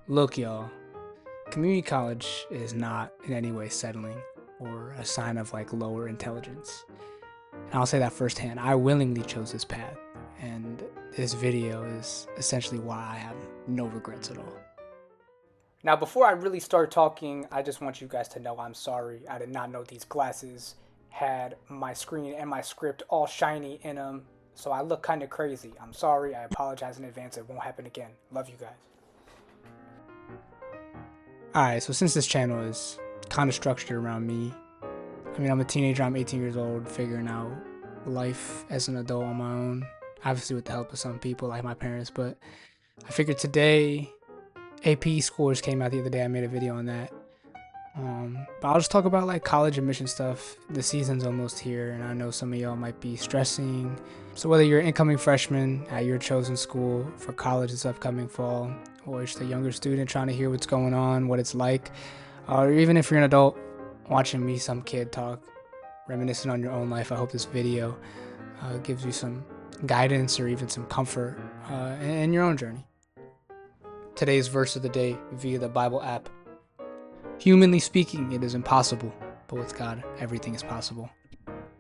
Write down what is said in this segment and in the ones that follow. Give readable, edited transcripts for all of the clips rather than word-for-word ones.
Look, y'all, community college is not in any way settling or a sign of like lower intelligence. And I'll say that firsthand. I willingly chose this path, and this video is essentially why I have no regrets at all. Now, before I really start talking, I just want you guys to know I'm sorry. I did not know these glasses had my screen and my script all shiny in them, so I look kind of crazy. I'm sorry. I apologize in advance. It won't happen again. Love you guys. Alright, so since this channel is kind of structured around me, I mean, I'm a teenager, I'm 18 years old, figuring out life as an adult on my own, obviously with the help of some people like my parents, but I figured today, AP scores came out the other day, I made a video on that. But I'll just talk about like college admission stuff. The season's almost here, and I know some of y'all might be stressing. So whether you're an incoming freshman at your chosen school for college this upcoming fall, or just a younger student trying to hear what's going on, what it's like, or even if you're an adult watching me, some kid talk, reminiscing on your own life, I hope this video gives you some guidance or even some comfort in your own journey. Today's verse of the day via the Bible app. Humanly speaking, it is impossible, but with God, everything is possible.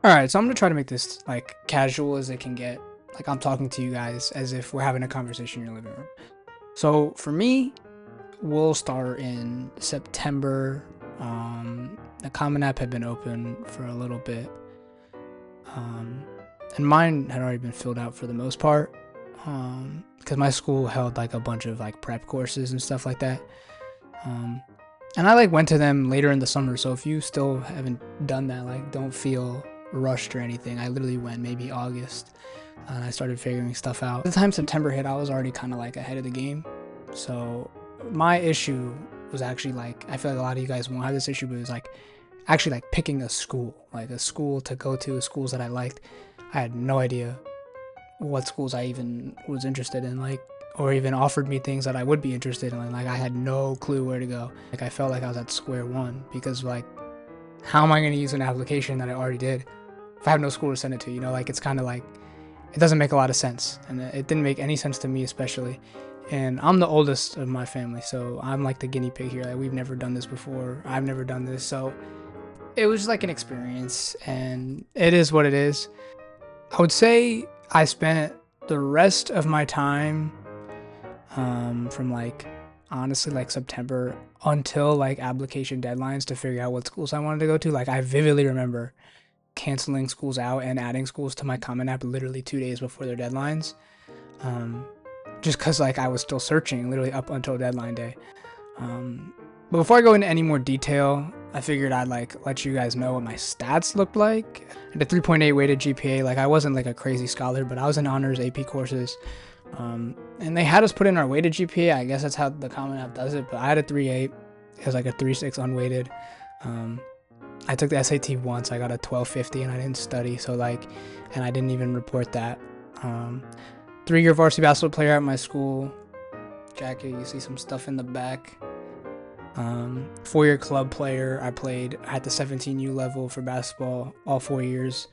Alright, so I'm going to try to make this like casual as it can get. Like I'm talking to you guys as if we're having a conversation in your living room. So for me, we'll start in September. The Common App had been open for a little bit. And mine had already been filled out for the most part. Because my school held like a bunch of like prep courses and stuff like that. And I like went to them later in the summer, so if you still haven't done that, like don't feel rushed or anything. I literally went maybe August, and I started figuring stuff out. By the time September hit, I was already kind of like ahead of the game. So my issue was actually like, I feel like a lot of you guys won't have this issue, but it was like actually like picking a school to go to, schools that I liked. I had no idea what schools I even was interested in, like, or even offered me things that I would be interested in. Like I had no clue where to go. Like I felt like I was at square one because like, how am I going to use an application that I already did if I have no school to send it to? You know, like it's kind of like, it doesn't make a lot of sense, and it didn't make any sense to me especially. And I'm the oldest of my family, so I'm like the guinea pig here. Like we've never done this before. I've never done this, so it was like an experience, and it is what it is. I would say I spent the rest of my time from like honestly like September until like application deadlines to figure out what schools I wanted to go to. Like I vividly remember canceling schools out and adding schools to my Common App literally 2 days before their deadlines, just because like I was still searching literally up until deadline day. But before I go into any more detail, I figured I'd like let you guys know what my stats looked like. I had a 3.8 weighted GPA. Like I wasn't like a crazy scholar, but I was in honors AP courses. And they had us put in our weighted GPA. I guess that's how the Common App does it, but I had a 3.8. It was like a 3.6 unweighted. I took the SAT once. I got a 1250 and I didn't study, so like, and I didn't even report that. 3-year varsity basketball player at my school. Jacket, you see some stuff in the back. 4-year club player. I played at the 17U level for basketball all 4 years.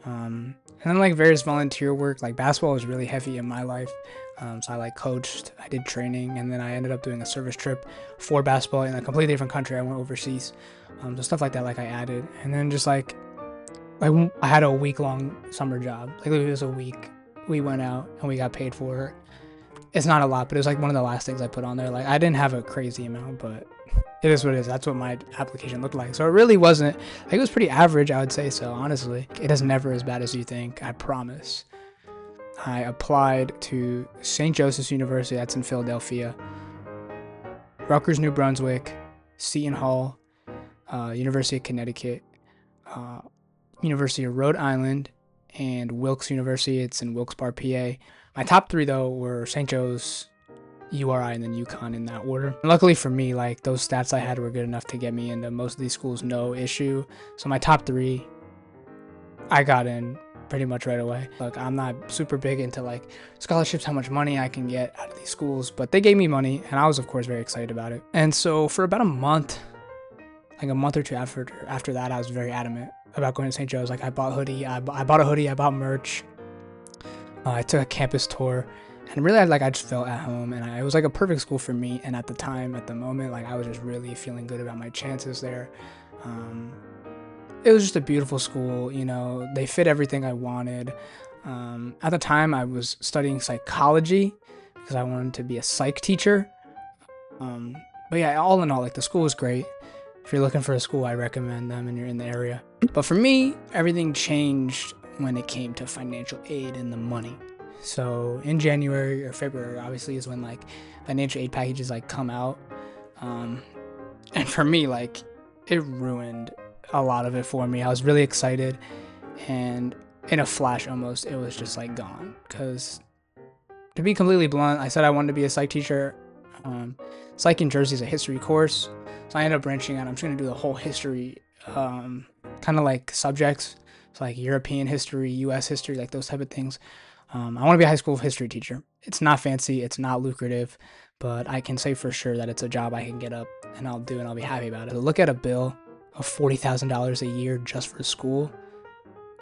And then like various volunteer work. Like basketball was really heavy in my life, so I like coached, I did training, and then I ended up doing a service trip for basketball in a completely different country. I went overseas, so stuff like that like I added. And then just like I had a week-long summer job. Like it was a week. We went out and we got paid for it. It's not a lot, but it was like one of the last things I put on there. Like I didn't have a crazy amount, but it is what it is. That's what my application looked like. So it really wasn't, like it was pretty average, I would say so, honestly. It is never as bad as you think, I promise. I applied to St. Joseph's University, that's in Philadelphia, Rutgers, New Brunswick, Seton Hall, University of Connecticut, University of Rhode Island, and Wilkes University, it's in Wilkes-Barre, PA. My top 3 though were St. Joe's, URI, and then UConn in that order. And luckily for me, like those stats I had were good enough to get me into most of these schools, no issue. So my top 3, I got in pretty much right away. Look, I'm not super big into like scholarships, how much money I can get out of these schools, but they gave me money, and I was of course very excited about it. And so for about a month, like a month or two after that, I was very adamant about going to St. Joe's. Like I bought a hoodie, I bought merch. I took a campus tour. And really, I just felt at home, and it was like a perfect school for me. And at the time, at the moment, like I was just really feeling good about my chances there. Um, it was just a beautiful school, you know. They fit everything I wanted. At the time, I was studying psychology because I wanted to be a psych teacher. Um, but yeah, all in all, like the school was great. If you're looking for a school, I recommend them and you're in the area. But for me, everything changed when it came to financial aid and the money. So in January or February, obviously, is when like financial aid packages like come out. Um, and for me, like it ruined a lot of it for me. I was really excited, and in a flash, almost, it was just like gone. Because to be completely blunt, I said I wanted to be a psych teacher. Um, Psych in Jersey is a history course, so I ended up branching out. I'm just gonna do the whole history, kind of like subjects, so like European history, U.S. history, like those type of things. I want to be a high school history teacher. It's not fancy, it's not lucrative, but I can say for sure that it's a job I can get up and I'll do, and I'll be happy about it. To look at a bill of $40,000 a year just for school,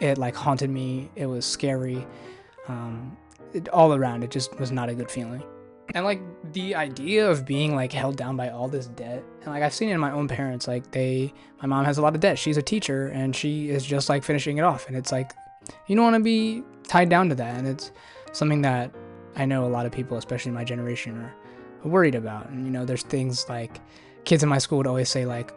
it like haunted me. It was scary. All around, it just was not a good feeling. And like the idea of being like held down by all this debt, and like I've seen it in my own parents, like my mom has a lot of debt. She's a teacher and she is just like finishing it off, and it's like you don't want to be tied down to that. And it's something that I know a lot of people, especially my generation, are worried about. And you know, there's things like kids in my school would always say like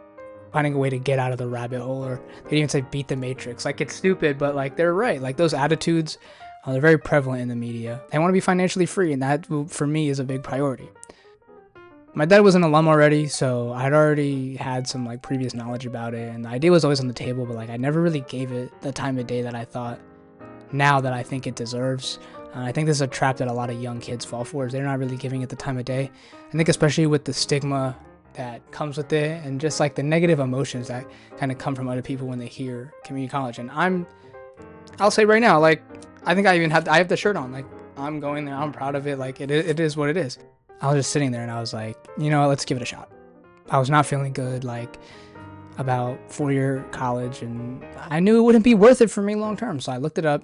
finding a way to get out of the rabbit hole, or they'd even say beat the matrix. Like it's stupid, but like they're right. Like those attitudes, they're very prevalent in the media. They want to be financially free, and that for me is a big priority. My dad was an alum already, so I'd already had some like previous knowledge about it, and the idea was always on the table, but like I never really gave it the time of day that I thought now that I think it deserves. I think this is a trap that a lot of young kids fall for, is they're not really giving it the time of day. I think especially with the stigma that comes with it, and just like the negative emotions that kind of come from other people when they hear community college. And I'll say right now, like I think I have the shirt on. Like I'm going there, I'm proud of it. Like it is what it is. I was just sitting there and I was like, you know what, let's give it a shot. I was not feeling good like about 4-year college, and I knew it wouldn't be worth it for me long term. So I looked it up.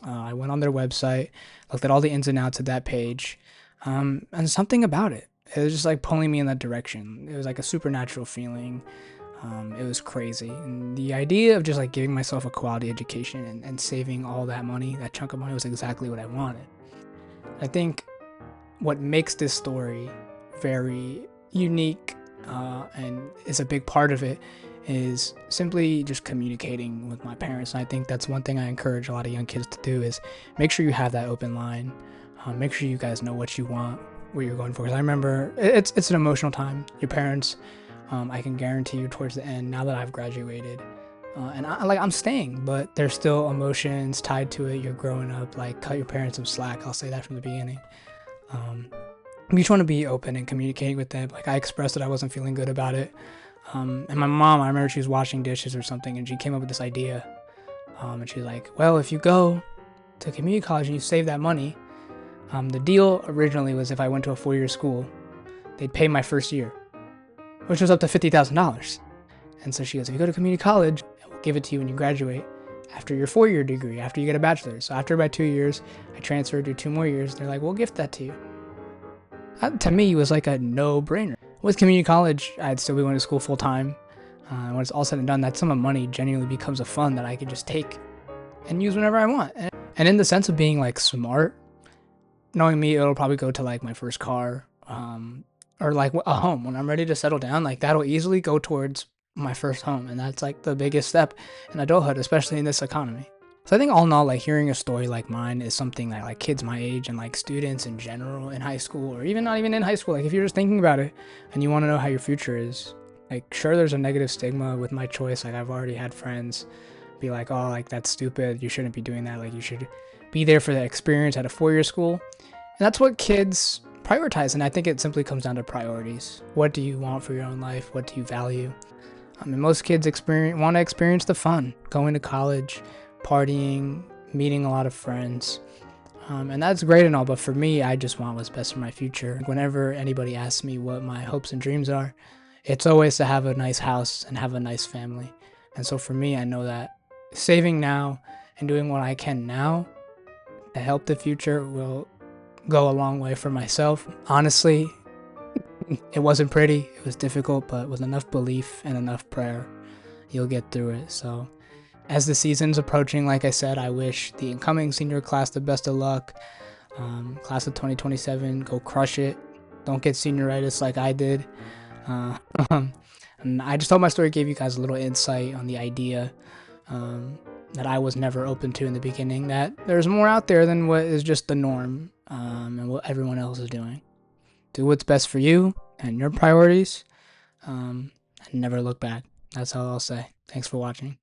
I went on their website, looked at all the ins and outs of that page, and something about it was just like pulling me in that direction. It was like a supernatural feeling. It was crazy. And the idea of just like giving myself a quality education and saving all that money, that chunk of money, was exactly what I wanted. I think what makes this story very unique, and is a big part of it, is simply just communicating with my parents. And I think that's one thing I encourage a lot of young kids to do, is make sure you have that open line. Make sure you guys know what you want, what you're going for. Because I remember it's an emotional time. Your parents, I can guarantee you towards the end, now that I've graduated, and I'm staying, but there's still emotions tied to it. You're growing up. Like, cut your parents some slack. I'll say that from the beginning. You just want to be open and communicating with them. Like I expressed that I wasn't feeling good about it. And my mom, I remember she was washing dishes or something, and she came up with this idea. And she's like, well, if you go to community college and you save that money, the deal originally was if I went to a 4-year school, they'd pay my first year, which was up to $50,000. And so she goes, if you go to community college, we'll give it to you when you graduate after your 4-year degree, after you get a bachelor's. So after about 2 years, I transferred to 2 more years. They're like, we'll gift that to you. That, to me, was like a no-brainer. With community college, I'd still be going to school full-time. When it's all said and done, that sum of money genuinely becomes a fund that I could just take and use whenever I want. And in the sense of being like smart, knowing me, it'll probably go to like my first car, or like a home. When I'm ready to settle down, like that'll easily go towards my first home. And that's like the biggest step in adulthood, especially in this economy. So I think all in all, like hearing a story like mine is something that like kids my age and like students in general in high school, or even not even in high school, like if you're just thinking about it and you want to know how your future is, like sure, there's a negative stigma with my choice. Like I've already had friends be like, oh, like that's stupid, you shouldn't be doing that, like you should be there for the experience at a 4-year school. And that's what kids prioritize, and I think it simply comes down to priorities. What do you want for your own life? What do you value? I mean, most kids want to experience the fun, going to college, partying, meeting a lot of friends, and that's great and all, but for me, I just want what's best for my future. Whenever anybody asks me what my hopes and dreams are, it's always to have a nice house and have a nice family. And so for me, I know that saving now and doing what I can now to help the future will go a long way for myself. Honestly, it wasn't pretty, it was difficult, but with enough belief and enough prayer, you'll get through it. So, as the season's approaching, like I said, I wish the incoming senior class the best of luck. Class of 2027, go crush it. Don't get senioritis like I did. Uh, and I just hope my story gave you guys a little insight on the idea that I was never open to in the beginning, that there's more out there than what is just the norm and what everyone else is doing. Do what's best for you and your priorities, and never look back. That's all I'll say. Thanks for watching.